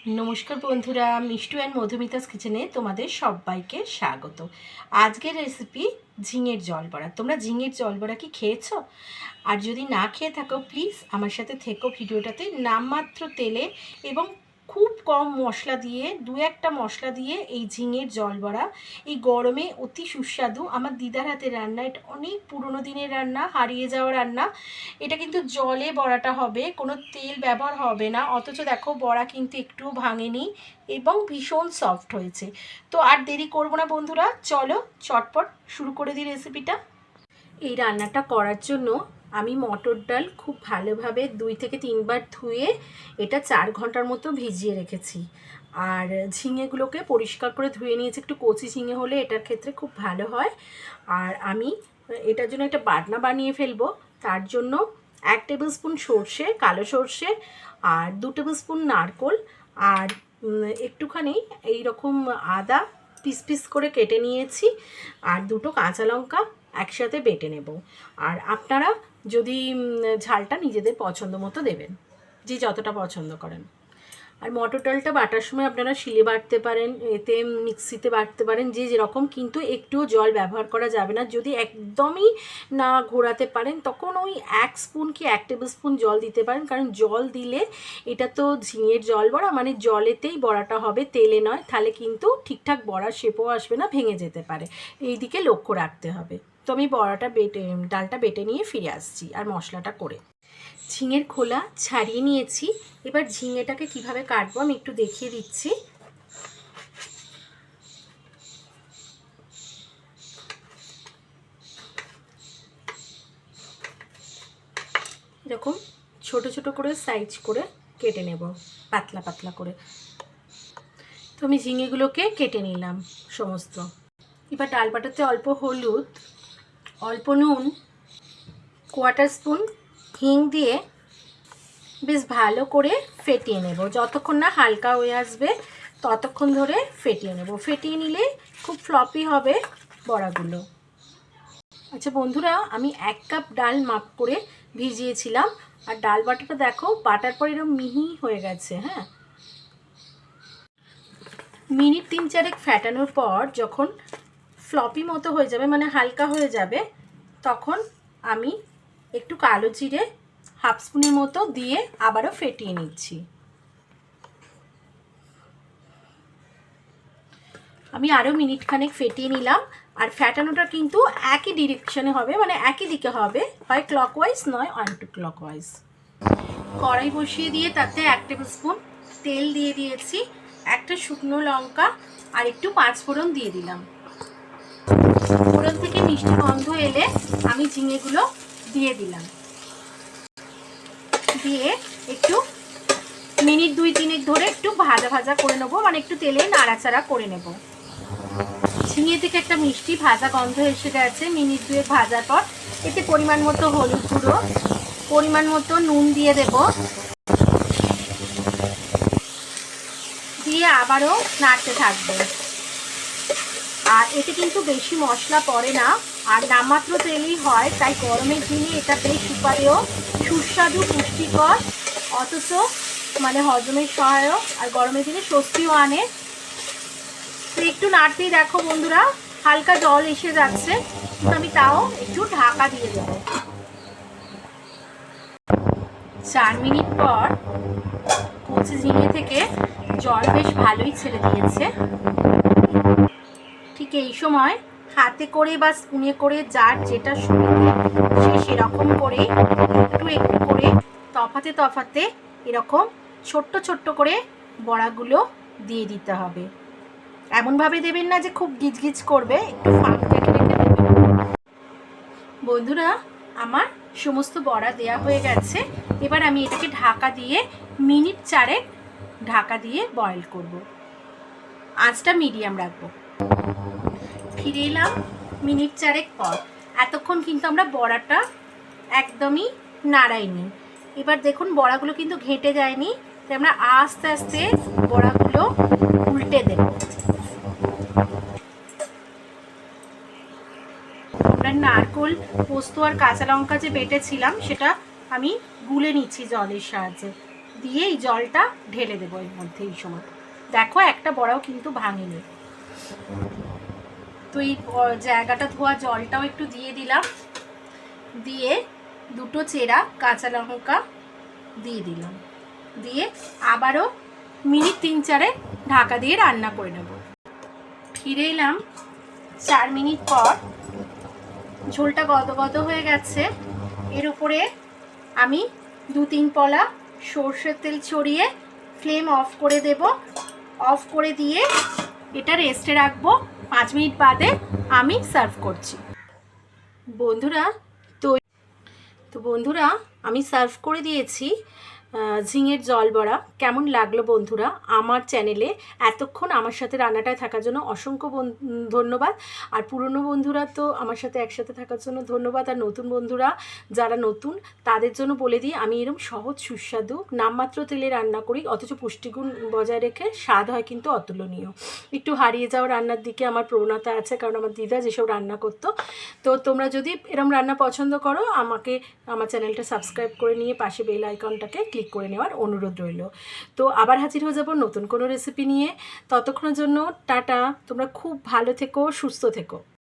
নমস্কার বন্ধুরা, মিষ্টু অ্যান্ড মধুমিতাস কিচেনে তোমাদের সবাইকে স্বাগত। আজকের রেসিপি ঝিঙের জল বড়া। তোমরা ঝিঙের জল বড়া কি খেয়েছো? আর যদি না খেয়ে থাকো প্লিজ আমার সাথে থেকো ভিডিওটাতে। নামমাত্র তেলে এবং খুব কম মশলা দিয়ে, দু একটা মশলা দিয়ে এই ঝিঙের জল বড়া এই গরমে অতি সুস্বাদু। আমার দিদার হাতের রান্না, এটা অনেক পুরনো দিনের রান্না, হারিয়ে যাওয়া রান্না। এটা কিন্তু জলে বড়াটা হবে, কোনো তেল ব্যবহার হবে না, অথচ দেখো বড়া কিন্তু একটুও ভাঙেনি এবং ভীষণ সফট হয়েছে। তো আর দেরি করবো না বন্ধুরা, চলো চটপট শুরু করে দিই রেসিপিটা। এই রান্নাটা করার জন্য আমি মটর ডাল খুব ভালোভাবে 2 থেকে 3 বার ধুয়ে এটা 4 ঘন্টার মতো ভিজিয়ে রেখেছি। আর ঝিঙেগুলোকে পরিষ্কার করে ধুয়ে নিয়েছি, একটু কচি ঝিঙে হলে এটার ক্ষেত্রে খুব ভালো হয়। আর আমি এটার জন্য একটা বাটনা বানিয়ে ফেলবো। তার জন্য 1 টেবিল স্পুন সর্ষে, কালো সর্ষে, আর 2 টেবিল স্পুন নারকোল, আর একটুখানি এইরকম আদা পিস পিস করে কেটে নিয়েছি, আর 2টো কাঁচা লঙ্কা একসাথে বেটে নেব। আর আপনারা যদি ঝালটা নিজেদের পছন্দ মতো দেবেন, যে যতটা পছন্দ করেন। আর মটর ডালটা বাটার সময় আপনারা শিলে বাটতে পারেন, এতে মিক্সিতে বাটতে পারেন, যে যেরকম, কিন্তু একটুও জল ব্যবহার করা যাবে না। যদি একদমই না ঘোরাতে পারেন তখন ওই 1 স্পুন কি 1 টেবিল স্পুন জল দিতে পারেন, কারণ জল দিলে এটা তো ঝিঙের জল বড়া, মানে জলেতেই বড়াটা হবে, তেলে নয়, তাহলে কিন্তু ঠিকঠাক বড়ার শেপও আসবে না, ভেঙে যেতে পারে। এই দিকে লক্ষ্য রাখতে হবে। তো আমি ডালটা বেটে নিয়ে ফিরে আসছি আর মশলাটা করে। ঝিঙের খোলা ছাড়িয়ে নিয়েছি। এবার ঝিঙেটাকে কিভাবে কাটবো আমি একটু দেখিয়ে দিচ্ছি। এরকম ছোট ছোট করে সাইজ করে কেটে নেব, পাতলা পাতলা করে। তো আমি ঝিঙেগুলোকে কেটে নিলাম সমস্ত। এবার ডাল বাটাতে অল্প হলুদ, অল্প নুন, 1/4 স্পুন হিং দিয়ে বেশ ভালো করে ফেটিয়ে নেব। যতক্ষণ না হালকা হয়ে আসবে ততক্ষণ ধরে ফেটিয়ে নেব। ফেটিয়ে নিলে খুব ফ্লপি হবে বড়াগুলো। আচ্ছা বন্ধুরা, আমি 1 কাপ ডাল মাপ করে ভিজিয়েছিলাম, আর ডাল বাটাটা দেখো বাটার পর এরকম মিহি হয়ে গেছে। হ্যাঁ, মিনিট 3-4 ফ্যাটানোর পর যখন ফ্লপি মতো হয়ে যাবে, মানে হালকা হয়ে যাবে, তখন আমি একটু কালো জিরে 1/2 স্পুনের মতো দিয়ে আবারও ফেটিয়ে নিচ্ছি। আমি আরও মিনিট খানেক ফেটিয়ে নিলাম। আর ফ্যাটানোটা কিন্তু একই ডিরেকশনে হবে, মানে একই দিকে হবে, হয় ক্লকওয়াইজ নয় অ্যান্টি ক্লকওয়াইজ। কড়াই বসিয়ে দিয়ে তাতে 1 টেবিল স্পুন তেল দিয়ে দিয়েছি, একটা শুকনো লঙ্কা আর একটু 5 ফোড়ন দিয়ে দিলাম। ফোড়ন থেকে মিষ্টি গন্ধ এলে আমি ঝিঙেগুলো দিয়ে দিলাম, দিয়ে একটু মিনিট 2-3 ধরে একটু ভাজা ভাজা করে নেবো, মানে একটু তেলে নাড়াচাড়া করে নেব। ঝিঙে থেকে একটা মিষ্টি ভাজা গন্ধ এসে গেছে মিনিট 2 ভাজার পর। এতে পরিমাণ মতো হলুদ গুঁড়ো, পরিমাণ মতো নুন দিয়ে দেব, দিয়ে আবারও নাড়তে থাকবে। আর এতে কিন্তু বেশি মশলা পড়ে না, আর নামমাত্র তেলেই হয়, তাই গরমের দিনে এটা বেশ উপাদেয়, সুস্বাদু, পুষ্টিকর, অথচ মানে হজমের সহায়ক, আর গরমের দিনে স্বস্তিও আনে। তো একটু নাড়তেই দেখো বন্ধুরা হালকা জল এসে যাচ্ছে, আমি তাও একটু ঢাকা দিয়ে দেবো। 4 মিনিট পর কচি ঝিঙে থেকে জল বেশ ভালোই ছেড়ে দিয়েছে। ঠিক এই সময় হাতে করে বা স্পুনে করে যার যেটা সুবিধে সে সেরকম করে একটু একটু করে তফাতে তফাতে এরকম ছোট্ট ছোট্ট করে বড়াগুলো দিয়ে দিতে হবে। এমনভাবে দেবেন না যে খুব গিজগিজ করবে, একটু ফাঁক রেখে রেখে দেবেন। বন্ধুরা, আমার সমস্ত বড়া দেয়া হয়ে গেছে। এবার আমি এটাকে ঢাকা দিয়ে মিনিট 4 ঢাকা দিয়ে বয়েল করব। আঁচটা মিডিয়াম রাখবো। ফিরে এলাম মিনিট 4 পর। এতক্ষণ কিন্তু আমরা বড়াটা একদমই নাড়াইনি। এবার দেখুন বড়াগুলো কিন্তু ঘেঁটে যায়নি, তাই আমরা আস্তে আস্তে বড়াগুলো উল্টে দেব। আমরা নারকোল, পোস্ত আর কাঁচা লঙ্কা যে বেটেছিলাম সেটা আমি গুলে নিচ্ছি জলের সাহায্যে। দিয়ে এই জলটা ঢেলে দেবো এর মধ্যে। এই সময় দেখো একটা বড়াও কিন্তু ভাঙেনি। তো এই জায়গাটা ধোয়া জলটাও একটু দিয়ে দিলাম, দিয়ে দুটো চেরা কাঁচা লঙ্কা দিয়ে দিলাম, দিয়ে আবারও মিনিট 3-4 ঢাকা দিয়ে রান্না করে নেব। ফিরে এলাম 4 মিনিট পর। ঝোলটা গদগদ হয়ে গেছে। এর উপরে আমি 2-3 পলা সর্ষের তেল ছড়িয়ে ফ্লেম অফ করে দেব। অফ করে দিয়ে এটা রেস্টে রাখবো। 5 মিনিট বাদে আমি সার্ভ করছি। বন্ধুরা বন্ধুরা আমি সার্ভ করে দিয়েছি ঝিঙের জল বড়া। কেমন লাগলো বন্ধুরা? আমার চ্যানেলে এতক্ষণ আমার সাথে রান্নাটায় থাকার জন্য অসংখ্য ধন্যবাদ। আর পুরনো বন্ধুরা তো আমার সাথে একসাথে থাকার জন্য ধন্যবাদ। আর নতুন বন্ধুরা যারা নতুন তাদের জন্য বলে দিই, আমি এরকম সহজ সুস্বাদু নামমাত্র তেলে রান্না করি, অথচ পুষ্টিগুণ বজায় রেখে স্বাদ হয় কিন্তু অতুলনীয়। একটু হারিয়ে যাওয়া রান্নার দিকে আমার প্রবণতা আছে, কারণ আমার দিদা যেসব রান্না করতো। তো তোমরা যদি এরকম রান্না পছন্দ করো, আমাকে আমার চ্যানেলটা সাবস্ক্রাইব করে নিয়ে পাশে বেল আইকনটাকে ক্লিক করে নেওয়ার অনুরোধ রইল। তো আবার হাজির হয়ে যাব নতুন কোনো রেসিপি নিয়ে। ততক্ষণের জন্য টাটা। তোমরা খুব ভালো থেকো, সুস্থ থেকো।